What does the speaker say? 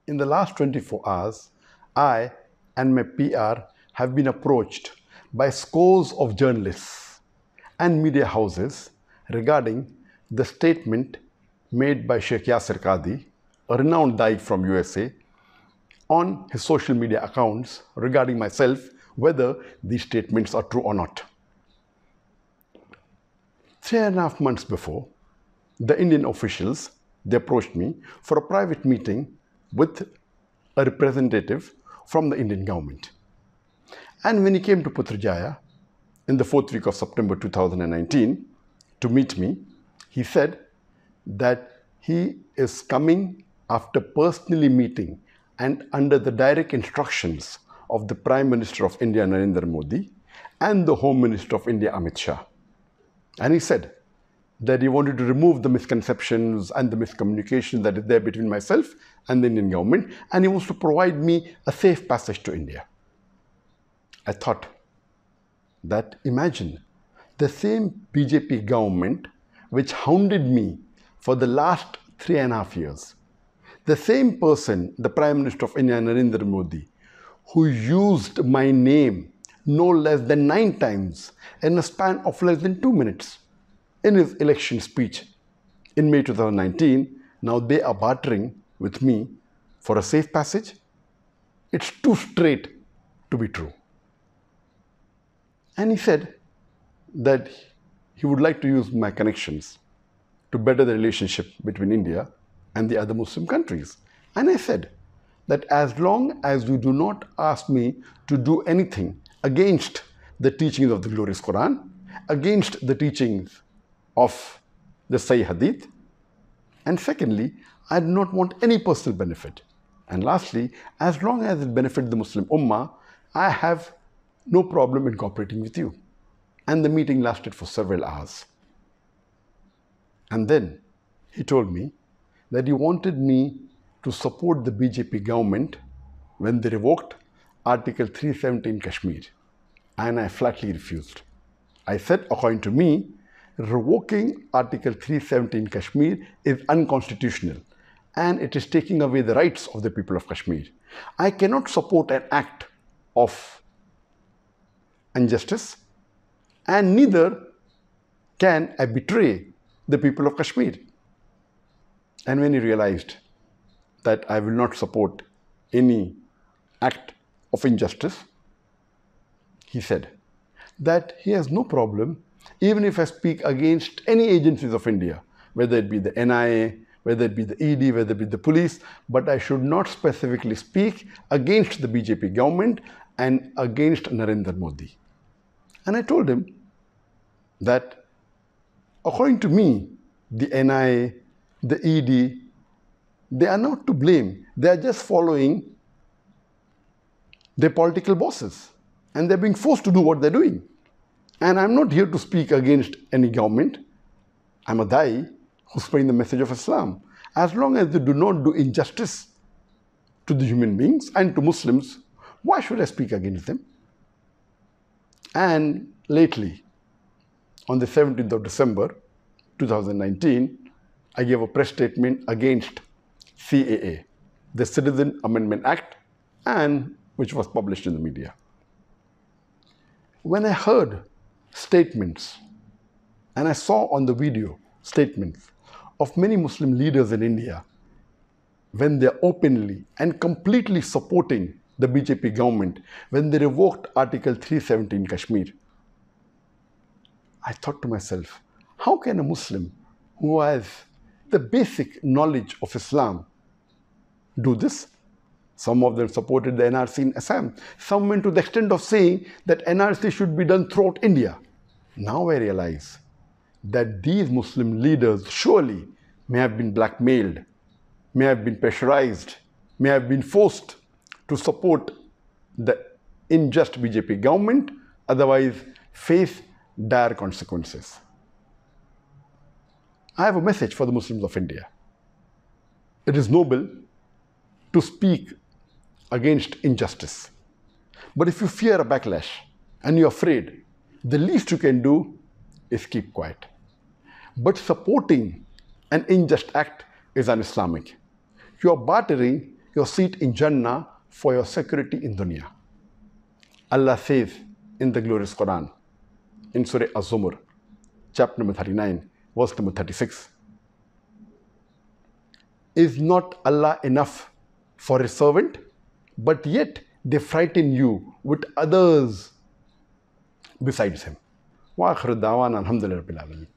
In the last 24 hours, I and my PR have been approached by scores of journalists and media houses regarding the statement made by Sheikh Yasir Qadhi, a renowned Daik from USA, on his social media accounts regarding myself, whether these statements are true or not. 3.5 months before, the Indian officials, they approached me for a private meeting with a representative from the Indian government. And when he came to Putrajaya in the 4th week of September 2019 to meet me, he said that he is coming after personally meeting and under the direct instructions of the Prime Minister of India, Narendra Modi, and the Home Minister of India, Amit Shah. And he said that he wanted to remove the misconceptions and the miscommunication that is there between myself and the Indian government, and he wants to provide me a safe passage to India. I thought that imagine the same BJP government which hounded me for the last 3.5 years, the same person, the Prime Minister of India, Narendra Modi, who used my name no less than 9 times in a span of less than 2 minutes in his election speech in May 2019, now they are bartering with me for a safe passage? It's too straight to be true. And he said that he would like to use my connections to better the relationship between India and the other Muslim countries. And I said that as long as you do not ask me to do anything against the teachings of the glorious Quran, against the teachings of the Sahih Hadith, and secondly, I do not want any personal benefit. And lastly, as long as it benefits the Muslim Ummah, I have no problem in cooperating with you. And the meeting lasted for several hours. And then he told me that he wanted me to support the BJP government when they revoked Article 370 in Kashmir. And I flatly refused. I said, according to me, revoking Article 370 in Kashmir is unconstitutional and it is taking away the rights of the people of Kashmir. I cannot support an act of injustice, and neither can I betray the people of Kashmir. And when he realized that I will not support any act of injustice, he said that he has no problem even if I speak against any agencies of India, whether it be the NIA, whether it be the ED, whether it be the police, but I should not specifically speak against the BJP government and against Narendra Modi. And I told him that according to me, the NIA, the ED, they are not to blame. They are just following their political bosses and they're being forced to do what they're doing. And I'm not here to speak against any government. I'm a Dai who's spreading the message of Islam. As long as they do not do injustice to the human beings and to Muslims, why should I speak against them? And lately, on the 17th of December 2019, I gave a press statement against CAA, the Citizen Amendment Act, and which was published in the media. When I heard statements and I saw on the video statements of many Muslim leaders in India when they are openly and completely supporting the BJP government when they revoked Article 370 in Kashmir, I thought to myself, how can a Muslim who has the basic knowledge of Islam do this? Some of them supported the NRC in Assam. Some went to the extent of saying that NRC should be done throughout India. Now I realize that these Muslim leaders surely may have been blackmailed, may have been pressurized, may have been forced to support the unjust BJP government, otherwise face dire consequences. I have a message for the Muslims of India. It is noble to speak against injustice. But if you fear a backlash and you're afraid, the least you can do is keep quiet. But supporting an unjust act is un-Islamic. You are bartering your seat in Jannah for your security in dunya. Allah says in the glorious Quran, in Surah Az-Zumar, chapter number 39, verse number 36. Is not Allah enough for His servant? But yet they frighten you with others besides Him. Wa akhiru da'wana alhamdulillahi rabbil alamin.